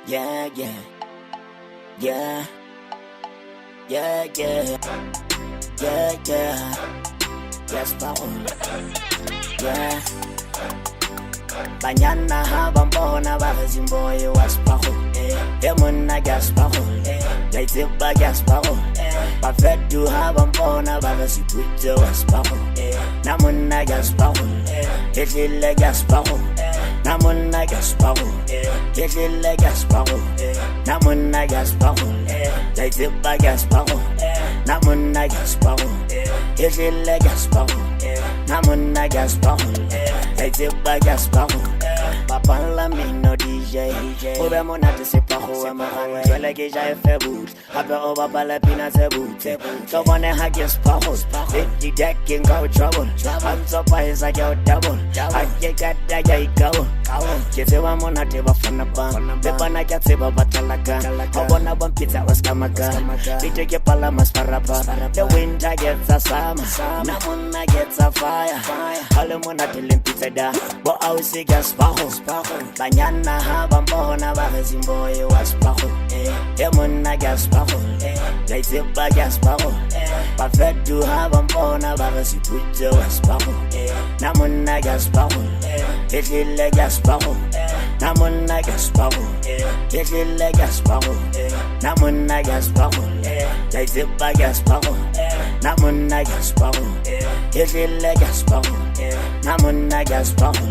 Yeah, yeah, yeah, yeah, yeah, yeah, yeah. Yes, yeah. Banyana habambona bagazimboye waspaho. Emuna gaspaho. Laitiba gaspaho. Bafedu habambona bagazipwite waspaho. Namuna gaspaho. Ekile gaspaho. Namuna gaspaho. Ekile gaspaho. Namuna gaspaho. Laitiba gaspaho. Namuna gaspaho. Ekile gaspaho. Namuna gaspaho. Laitiba gaspaho. Papa la mino DJ. Ube mona te sepaho amahan. Jwele ke ja fe boot. Hape oba pala pina se boot. So one ha gaspaho. Fifty deck in go trouble. I'm so pies I go double. I get that guy go. Kete wa mona te ba fana ban. Beba na kete ba batalaga. Obona bon pizza was kamaga. Bite ke pala masparapa. The winter gets a summer. Namuna gets a fire. Hale mona te limpita da. Bo au si gaspaho. Banyana habambona bagazimboye waspaho. Emuna gaspaho. Laitiba gaspaho. Bafedu habambona bagazipwite waspaho. Namuna gaspaho. Ekile gaspaho. Namuna gaspaho. Ekile gaspaho. Namuna gaspaho. Laitiba gaspaho. Namuna gaspaho. Ekile gaspaho. Namuna gaspaho.